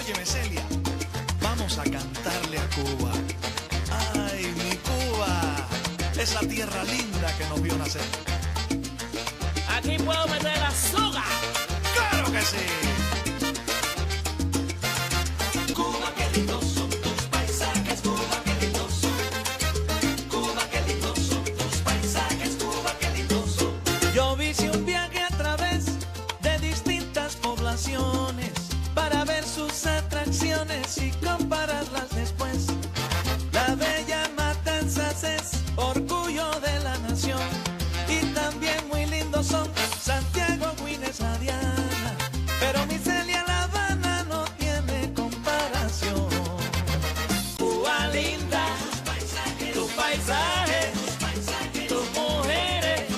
Óyeme, Celia, vamos a cantarle a Cuba. ¡Ay, mi Cuba! Esa tierra linda que nos vio nacer. Aquí puedo meter azúcar. ¡Claro que sí! Cuba, qué lindos son tus paisajes, Cuba, qué lindos son. Cuba, qué lindos son tus paisajes, Cuba, qué lindos son. Yo hice un viaje a través de distintas poblaciones para ver sus atracciones y compararlas después. La bella Matanzas es orgullo de la nación y también muy lindos son Santiago, Guines, la Diana, pero mi Celia, La Habana no tiene comparación. Cuba linda, tus paisajes, tus mujeres,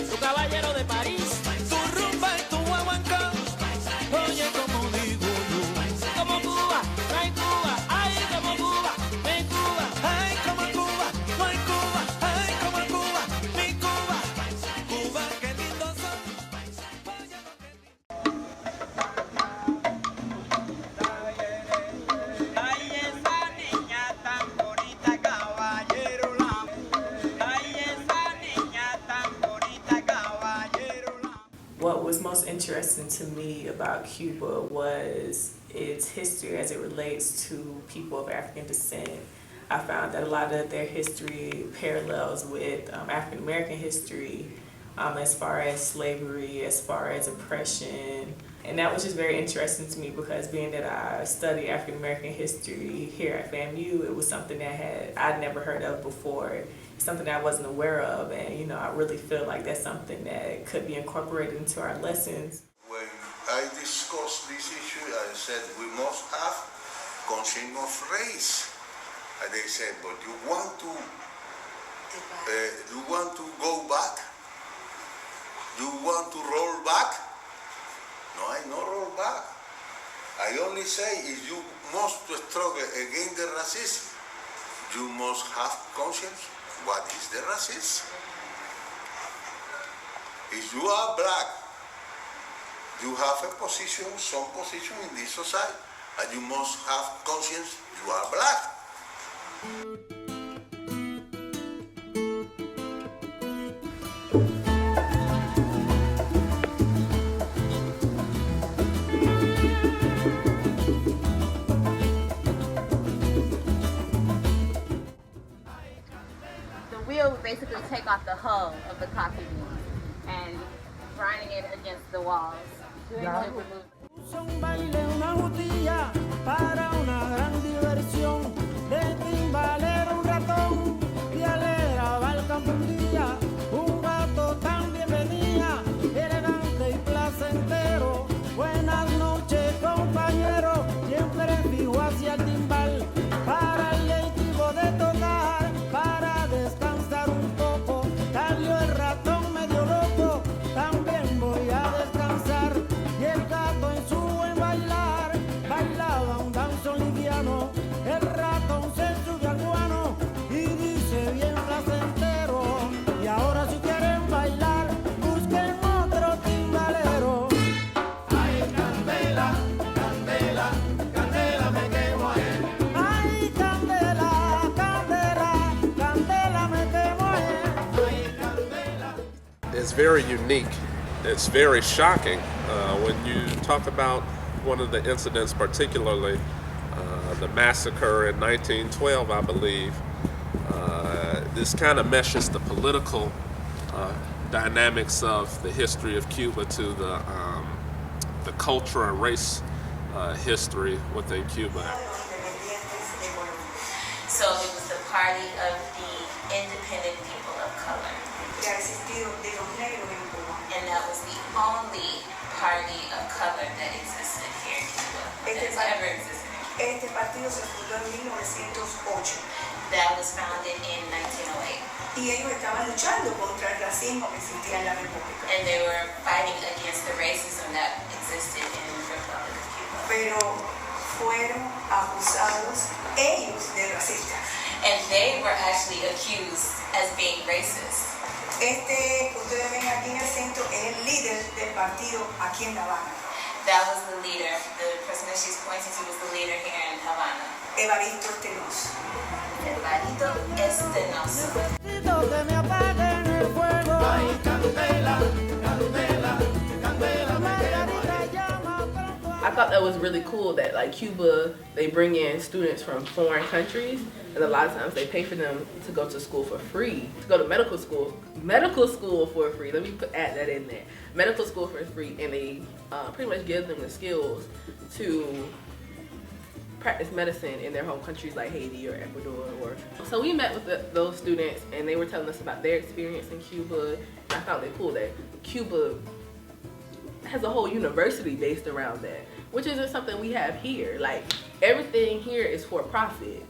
tu caballero de París, Tu rumba y tu guaguancó, oye como digo yo. como Cuba, no hay Cuba, ay como Cuba, mi Cuba. Ay, como Cuba, no hay Cuba, ay, como Cuba, mi Cuba. Cuba, qué lindo son. Oye lo que Ay, esa niña tan bonita, caballero la. Ay, esa niña tan bonita, caballero la. What was most interesting to me about Cuba was its history as it relates to people of African descent. I found that a lot of their history parallels with African American history as far as slavery, as far as oppression. And that was just very interesting to me because being that I study African American history here at FAMU, it was something that I'd never heard of before, something that I wasn't aware of, and you know, I really feel like that's something that could be incorporated into our lessons. When I discussed this issue, I said we must have conscience of race. And they said, but you want to go back? You want to roll back? No, I no roll back. I only say if you must struggle against the racism, you must have conscience. What is the racism? If you are black, you have a position, some position in this society, and you must have conscience you are black. The wheel would basically take off the hull of the coffee bean and grinding it against the walls to remove. Un baile, una jutilla para una gran diversión. De timbalero un ratón y alegraba el campo un día. Un gato también venía, elegante y placentero. Buenas noches, compañero, siempre fijo hacia el timbal. Para el leitivo de tocar, para descansar un poco. Salió el ratón medio loco, también voy a descansar. Y el gato en su buen bailar, bailaba un danzón liviano. El ratón se subió al guano y dice bien placentero. Y ahora si quieren bailar, busquen otro timbalero. Ay, candela, candela, candela me quemo ahí. Ay, candela, candela, candela me quemo ahí. Ay, candela. It's very unique. It's very shocking when you talk about one of the incidents, particularly the massacre in 1912, I believe. This kind of meshes the political dynamics of the history of Cuba to the culture and race history within Cuba. So it was the party of the independent people of color. And that was the only party of color that existed here in Cuba. That's ever existed in Cuba. Este partido se fundó en 1908 That was founded in 1908. y ellos estaban luchando contra el racismo que existía en la República. And they were fighting against the racism that existed in the Republic of Cuba. Pero fueron acusados ellos de racistas. And they were actually accused as being racist. Este que ustedes ven aquí en el centro es el líder del partido aquí en La Habana. That was the leader. The person that she's pointing to was the leader here in Havana. Evaristo Estenoso. Evaristo Estenoso. Que me apaguen el fuego. Ay, candela, candela, candela, me quemo. Margarita llama pronto. I thought that was really cool that like Cuba, they bring in students from foreign countries, and a lot of times they pay for them to go to school for free, to go to medical school for free. Let me add that in there. Medical school for free, and they pretty much give them the skills to practice medicine in their home countries like Haiti or Ecuador. So we met with those students, and they were telling us about their experience in Cuba. And I found it cool that Cuba has a whole university based around that, which isn't something we have here. Like, everything here is for profit.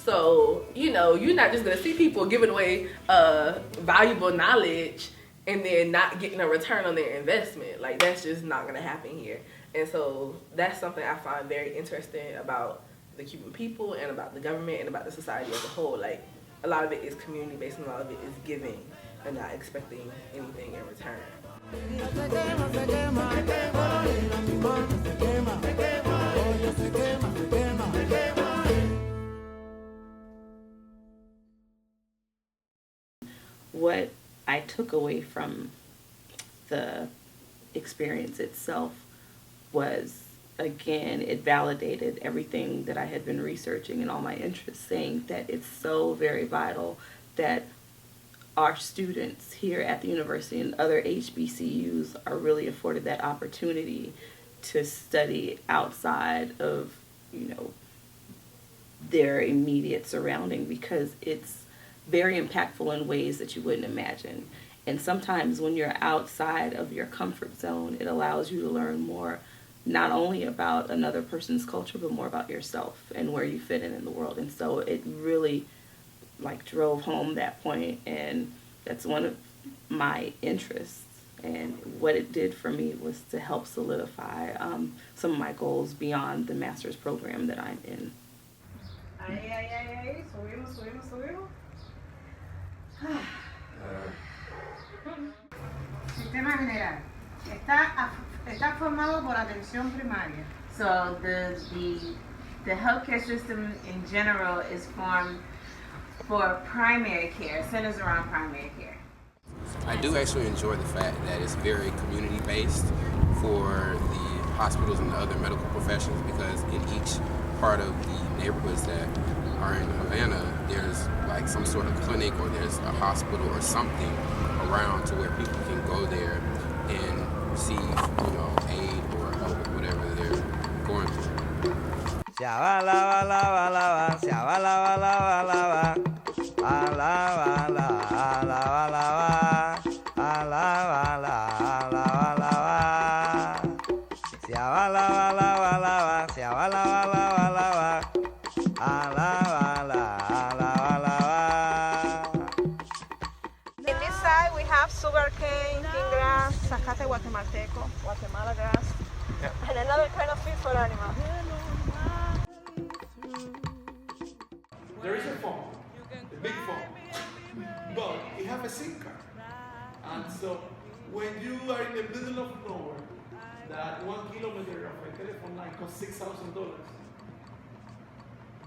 So, you know, you're not just gonna see people giving away valuable knowledge and then not getting a return on their investment. Like, that's just not gonna happen here. And so that's something I find very interesting about the Cuban people and about the government and about the society as a whole. Like, a lot of it is community based and a lot of it is giving and not expecting anything in return. Se quema, se quema, se quema, mi mano se quema, se quema, oye se quema, se quema, se quema. What I took away from the experience itself was, again, it validated everything that I had been researching and all my interests, saying that it's so very vital that our students here at the university and other HBCUs are really afforded that opportunity to study outside of, you know, their immediate surrounding, because it's very impactful in ways that you wouldn't imagine. And sometimes when you're outside of your comfort zone, it allows you to learn more, not only about another person's culture, but more about yourself and where you fit in the world. And so it really drove home that point, and that's one of my interests. And what it did for me was to help solidify some of my goals beyond the master's program that I'm in. Ahí, subimos. Sistema general. Está formado por atención primaria. So the healthcare system in general is formed for primary care, centers around primary care. I do actually enjoy the fact that it's very community-based for the hospitals and the other medical professions, because in each part of the neighborhoods that are in Havana, there's like some sort of clinic or there's a hospital or something around to where people can go there and receive, you know, aid or help with whatever they're going through. In this side we have sugarcane, king grass, zacate guatemalteco, Guatemala grass, and another kind of feed for animals. There is a phone, a big phone, but it has a SIM card. And so when you are in the middle of nowhere, that 1 kilometer of a telephone line costs $6,000.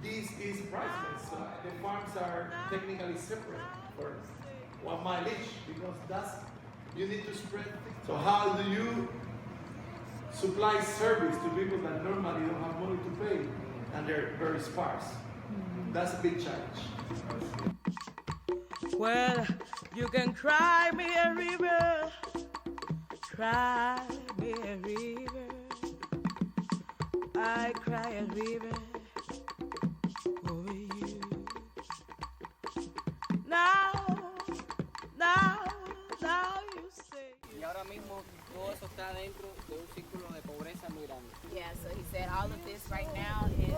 This is priceless. So the farms are technically separate for 1 mile each, because you need to spread. So how do you supply service to people that normally don't have money to pay and they're very sparse? That's a big challenge. Well, you can cry me a river, cry me a river. I cry a river over you. Now you say. Y ahora mismo todo eso está dentro de un círculo de pobreza muy grande. Yeah, so he said all of this right now is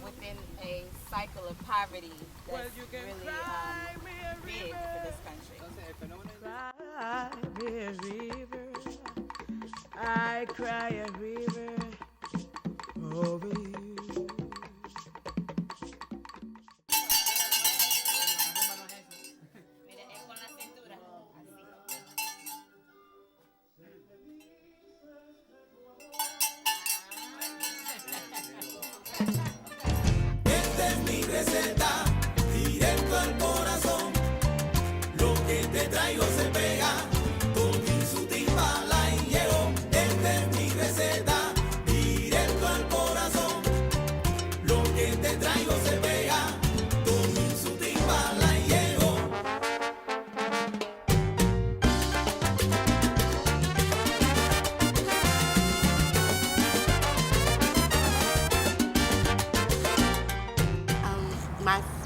within a cycle of poverty that's really big for this country. Entonces el fenómeno Cry me a river, I cry a river over you.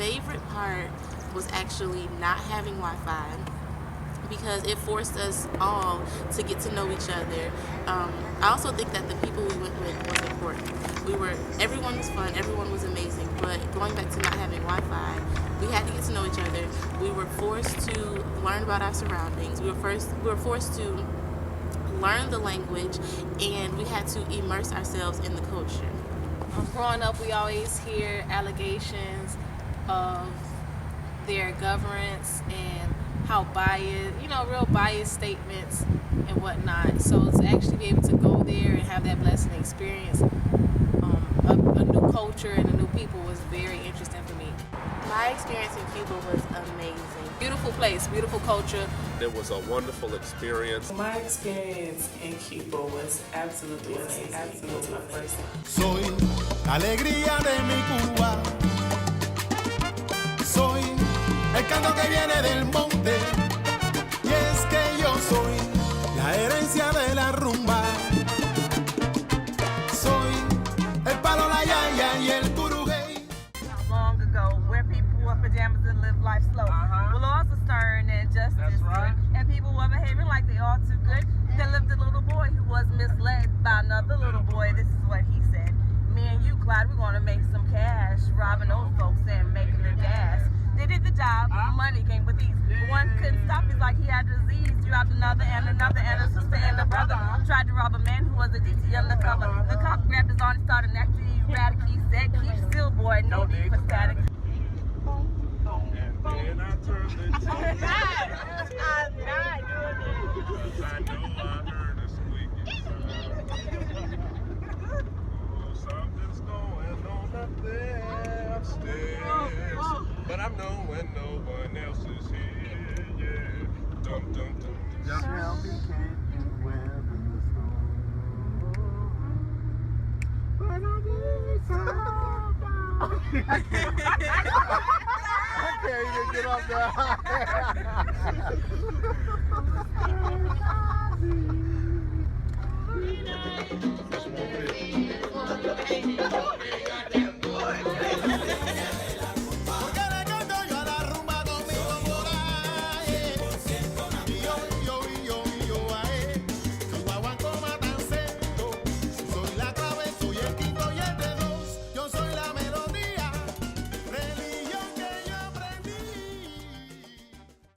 favorite part was actually not having Wi-Fi, because it forced us all to get to know each other. I also think that the people we went with was important. Everyone was fun, everyone was amazing, but going back to not having Wi-Fi, we had to get to know each other. We were forced to learn about our surroundings. We were forced to learn the language, and we had to immerse ourselves in the culture. Growing up, we always hear allegations of their governance and how biased, real biased statements and whatnot. So to actually be able to go there and have that blessing experience, a new culture and a new people was very interesting for me. My experience in Cuba was amazing. Beautiful place, beautiful culture. It was a wonderful experience. My experience in Cuba was absolutely amazing. It was my first time. Soy la alegría de mi Cuba. Soy el canto que viene del monte. Y es que yo soy la herencia de la rumba. Soy el palo, la yaya y el curuguey. Long ago, where people wore pajamas and lived life slow. Well, laws are stern and justice right. And people were behaving like they all too good. There lived a little boy who was misled by another little boy. This is what he said. Me and you, Clyde, we're gonna make some cash, robbing old folks and making their gas. They did the job, money came with ease. One couldn't stop, he's like he had a disease. You robbed another, and a sister and a brother. Tried to rob a man who was a DT undercover. The cop grabbed his arm and started acting erratic. He said, keep still, boy, no need for static. And I turned the I'm not doing it. Cause I know I heard a squeaky sound. Oh, something's going on up there upstairs. But I know when no one else is here, yeah. Dum dum dum. Shelby can't weather the storm. But I need somebody. I can't even get up there.